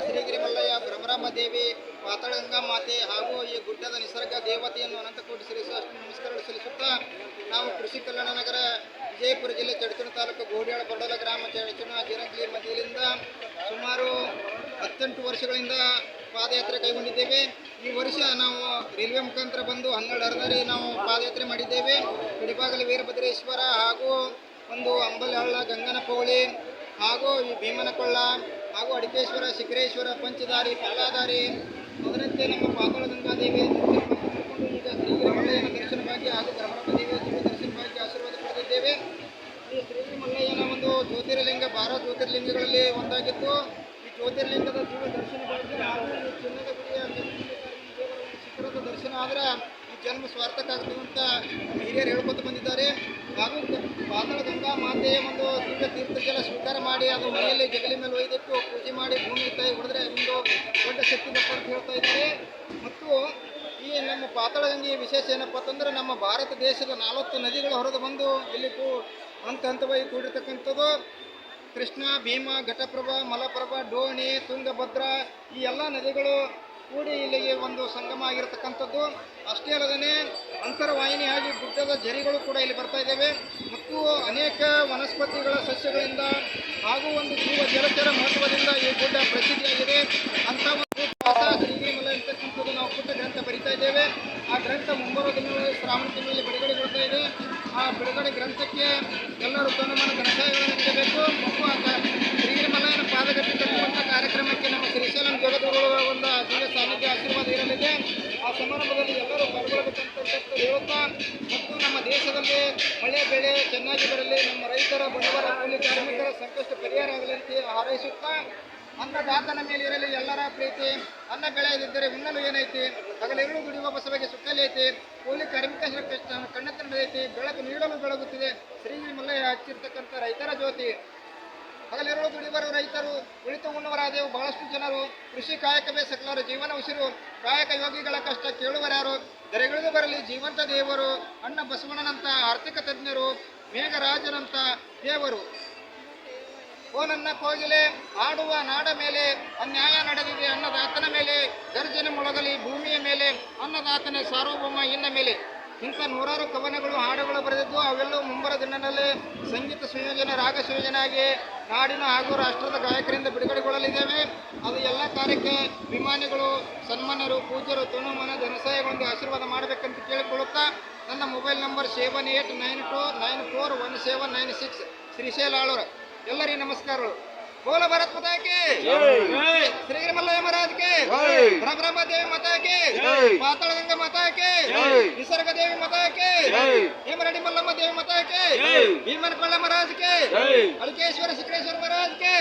ಶ್ರೀಗಿರಿ ಮಲ್ಲಯ್ಯ ಭ್ರಮರಾಂಬ ದೇವಿ ಪಾತಾಳಗಂಗಾ ಮಾತೆ ಹಾಗೂ ಈ ಗುಡ್ಡದ ನಿಸರ್ಗ ದೇವತೆಯನ್ನು ಅನಂತಕೋಟಿ ಶ್ರೀ ನಮಸ್ಕಾರಗಳು ಸಲ್ಲಿಸುತ್ತಾ ನಾವು ಕೃಷಿ ಕಲ್ಯಾಣ ನಗರ ವಿಜಯಪುರ ಜಿಲ್ಲೆ ಚಡಚಣ ತಾಲೂಕು ಗೋಡಿಯಾಳ ಬಡೋಲ ಗ್ರಾಮ ಚಡಚಣ ಜಿರಂಗ್ಲಿ ಮಧ್ಯದಿಂದ ಸುಮಾರು 18 ವರ್ಷಗಳಿಂದ ಪಾದಯಾತ್ರೆ ಕೈಗೊಂಡಿದ್ದೇವೆ. ಈ ವರ್ಷ ನಾವು ರೈಲ್ವೆ ಮುಖಾಂತರ ಬಂದು 12 ಅರ್ಧರಿ ನಾವು ಪಾದಯಾತ್ರೆ ಮಾಡಿದ್ದೇವೆ. ಕಡಿಬಾಗಲ ವೀರಭದ್ರೇಶ್ವರ ಹಾಗೂ ಒಂದು ಅಂಬಲಹಳ್ಳ ಗಂಗನಪೌಳಿ ಹಾಗೂ ಈ ಭೀಮನಕೊಳ್ಳ ಹಾಗೂ ಅಡಿಕೇಶ್ವರ ಶಿಖರೇಶ್ವರ ಪಂಚದಾರಿ ಪಲ್ಲಾದಾರಿ ಅದರಂತೆ ನಮ್ಮ ಪಾತಾಳಗಂಗಾದೇವಿ ಮಾಡಿಕೊಂಡು ಈಗ ಶ್ರೀಗಿರಿ ಮಲ್ಲಯ್ಯನ ದರ್ಶನವಾಗಿ ಹಾಗೂ ಭ್ರಮರಾಂಬ ದೇವಿಯ ದಿವ್ಯ ದರ್ಶನವಾಗಿ ಆಶೀರ್ವಾದ ಪಡೆದಿದ್ದೇವೆ. ಈ ಶ್ರೀಗಿರಿ ಮಲ್ಲಯ್ಯನ ಒಂದು ಜ್ಯೋತಿರ್ಲಿಂಗ 12 ಜ್ಯೋತಿರ್ಲಿಂಗಗಳಲ್ಲಿ ಒಂದಾಗಿತ್ತು. ಈ ಜ್ಯೋತಿರ್ಲಿಂಗದ ದಿವ್ಯ ದರ್ಶನವಾಗಿ ಹಾಗೂ ಈ ಚಿನ್ನದ ಗುಡಿಯ ಶಿಖರದ ದರ್ಶನ ಆದ್ರೆ ಈ ಜನ್ಮ ಸಾರ್ಥಕ ಆಗ್ತದೆ ಅಂತ ನಮ್ಮ ಹಿರಿಯರು ಹೇಳ್ಕೊತ ಬಂದಿದ್ದಾರೆ. ಹಾಗೂ ಪಾತಾಳಗಂಗಾ ಮಾತೆಯ ಒಂದು ದಿವ್ಯ ತೀರ್ಥ ಜಲ ಸ್ವೀಕಾರ ಮಾಡಿ ಅದು ಮನೆಯಲ್ಲಿ ಜಗಲಿ ಮೇಲೆ ಒಯ್ದಿಟ್ಟು ಪೂಜೆ ಮಾಡಿ ಭೂಮಿ ತಾಯಿ ಹೊಡೆದ್ರೆ ಒಂದು ದೊಡ್ಡ ಶಕ್ತಿ ಬಪ್ಪ ಅಂತ ಹೇಳ್ತಾ ಇದ್ದಾರೆ. ಮತ್ತು ಈ ನಮ್ಮ ಪಾತಾಳಗಂಗೆಯ ವಿಶೇಷ ಏನಪ್ಪ ಅಂತಂದ್ರೆ ನಮ್ಮ ಭಾರತ ದೇಶದ 40 ನದಿಗಳು ಹೊರದು ಬಂದು ಇಲ್ಲಿ ಹಂತವಾಗಿ ಕೂಡಿರ್ತಕ್ಕಂಥದ್ದು. ಕೃಷ್ಣ, ಭೀಮ, ಘಟಪ್ರಭಾ, ಮಲಪ್ರಭಾ, ಡೋಣಿ, ತುಂಗಭದ್ರಾ ಈ ಎಲ್ಲ ನದಿಗಳು ಕೂಡಿ ಇಲ್ಲಿಗೆ ಒಂದು ಸಂಗಮ ಆಗಿರತಕ್ಕಂಥದ್ದು. ಅಷ್ಟೇ ಅಲ್ಲದೇ ಅಂತರ್ವಾಹಿನಿಯಾಗಿ ಗುಡ್ಡದ ಝರಿಗಳು ಕೂಡ ಇಲ್ಲಿ ಬರ್ತಾ ಇದ್ದಾವೆ. ಮತ್ತು ಅನೇಕ ವನಸ್ಪತಿಗಳ ಸಸ್ಯಗಳಿಂದ ಹಾಗೂ ಒಂದು ಜೀವ ಜಲಚರ ಮಹತ್ವದಿಂದ ಈ ಗುಡ್ಡ ಪ್ರಸಿದ್ಧಿಯಾಗಿದೆ. ಅಂಥ ಒಂದು ಶ್ರೀಗಿರಿ ಮಲ್ಲಯ್ಯ ಅಂತಕ್ಕಂಥದ್ದು ನಾವು ಪುಟ್ಟ ಗ್ರಂಥ ಬರಿತಾ ಇದ್ದೇವೆ. ಆ ಗ್ರಂಥ ಮುಂಬರುವ ದಿನಗಳಲ್ಲಿ ಶ್ರಾವಣ ತಿಂಗಳಲ್ಲಿ ಬಿಡುಗಡೆಗೊಳ್ತಾ ಇದೆ. ಆ ಬಿಡುಗಡೆ ಗ್ರಂಥಕ್ಕೆ ಎಲ್ಲರೂ ತನುಮಾನ ಘನಸಾಯಗಳನ್ನು ನೀಡಬೇಕು. ಮತ್ತು ಆ ಶ್ರೀಗಿರಿ ಮಲ್ಲಯ್ಯನ ಪಾದಗಟ್ಟಿ ಕಟ್ಟುವಂಥ ಕಾರ್ಯಕ್ರಮಕ್ಕೆ ನಮ್ಮ ಶ್ರೀಶೈಲಂ ಜಗದ್ಗುರುಗಳ ಒಂದು ದಿವ್ಯ ಸಾನ್ನಿಧ್ಯ ಆಶೀರ್ವಾದ ಇರಲಿದೆ. ಆ ಸಮಾರಂಭದಲ್ಲಿ ಎಲ್ಲರೂ ಪಾಲ್ಗೊಳ್ಳಬೇಕಂತ ಹೇಳುತ್ತಾ ಮತ್ತು ನಮ್ಮ ದೇಶದಲ್ಲಿ ಮಳೆ ಬೆಳೆ ಚೆನ್ನಾಗಿ ಬರಲಿ, ನಮ್ಮ ರೈತರ ಬಡವರ ಕೂಲಿ ಕಾರ್ಮಿಕರ ಸಂಕಷ್ಟ ಪರಿಹಾರ ಆಗಲಿ ಅಂತ ಹಾರೈಸುತ್ತಾ ಅನ್ನದಾತನ ಮೇಲೆ ಇರಲಿ ಎಲ್ಲರ ಪ್ರೀತಿ. ಅನ್ನ ಬೆಳೆಯದಿದ್ದರೆ ಉಣ್ಣಲು ಏನೈತಿ, ಹಗಲಿರುಳು ದುಡಿಯುವ ಬಸವಗೆ ಸುತ್ತಲೇ ಐತಿ, ಕೂಲಿ ಕಾರ್ಮಿಕರ ಕಷ್ಟ ಕಣ್ಣೆತ್ತ ನಡೆಯೈತಿ, ಬೆಳಕು ನೀಡಲು ಬೆಳಗುತ್ತಿದೆ ಶ್ರೀಗಿರಿ ಮಲ್ಲಯ್ಯ ಹಚ್ಚಿರ್ತಕ್ಕಂಥ ರೈತರ ಜ್ಯೋತಿ. ಹಗಲಿರುಳು ದುಡಿಯುವರು ರೈತರು, ಉಳಿತು ಉಣ್ಣವರಾದೆವು ಬಹಳಷ್ಟು ಜನರು, ಕೃಷಿ ಕಾಯಕವೇ ಸಕಲರ ಜೀವನ ಉಸಿರು, ಕಾಯಕ ಯೋಗಿಗಳ ಕಷ್ಟ ಕೇಳುವರ್ಯಾರು, ದರೆಗಿಳಿದು ಬರಲಿ ಜೀವಂತ ದೇವರು, ಅಣ್ಣ ಬಸವಣ್ಣನಂತ ಆರ್ಥಿಕ ತಜ್ಞರು, ಮೇಘರಾಜನಂತ ದೇವರು. ಓ ನನ್ನ ಕೋಗಿಲೆ ಆಡುವ ನಾಡ ಮೇಲೆ ಅನ್ಯಾಯ ನಡೆದಿದೆ ಅನ್ನದಾತನ ಮೇಲೆ, ಗರ್ಜನೆ ಮೊಳಗಲಿ ಭೂಮಿಯ ಮೇಲೆ ಅನ್ನದಾತನ ಸಾರ್ವಭೌಮ ಇನ್ನ ಮೇಲೆ. ಇಂಥ 100 ಕವನಗಳು ಹಾಡುಗಳು ಬರೆದಿದ್ದು ಅವೆಲ್ಲವೂ ಮುಂಬರುವ ದಿನದಲ್ಲಿ ಸಂಗೀತ ಸಂಯೋಜನೆ ರಾಗ ಸಂಯೋಜನೆ ಆಗಿ ನಾಡಿನ ಹಾಗೂ ರಾಷ್ಟ್ರದ ಗಾಯಕರಿಂದ ಬಿಡುಗಡೆಗೊಳ್ಳಲಿದ್ದೇವೆ. ಅದು ಎಲ್ಲ ಕಾರ್ಯಕ್ಕೆ ಅಭಿಮಾನಿಗಳು, ಸನ್ಮಾನ್ಯರು, ಪೂಜ್ಯರು ತನುಮಾನ ಧನಸಹಾಯಗೊಂಡು ಆಶೀರ್ವಾದ ಮಾಡಬೇಕಂತ ಕೇಳಿಕೊಳ್ಳುತ್ತಾ ನನ್ನ ಮೊಬೈಲ್ ನಂಬರ್ 7892941796 ಶ್ರೀಶೈಲ ಆಳೂರ. ಎಲ್ಲರಿಗೂ ನಮಸ್ಕಾರಗಳು. ಬೋಲ ಭಾರತ್ ಮಾತಾ ಕಿ, ಶ್ರೀಗಿರಿ ಮಲ್ಲಯ್ಯ ಮಹಾರಾಜ್ ಕೆ, ಭ್ರಮರಾಂಬ ದೇವಿ ಮಾತಾ ಕಿ, ಪಾತಾಳಗಂಗಾ ಮಾತಾ ಕಿ, ನಿಸರ್ಗ ದೇವಿ ಮಾತಾ ಕಿ, ಹೇಮರೆಡ್ಡಿ ಮಲ್ಲಮ್ಮ ದೇವಿ ಮಾತಾ ಕಿ, ಭೀಮನಕೊಳ್ಳ ಮಹಾರಾಜ್ ಕೆ, ಅಳಿಕೇಶ್ವರ ಶಿಖರೇಶ್ವರ ಮಹಾರಾಜ್ ಕೆ.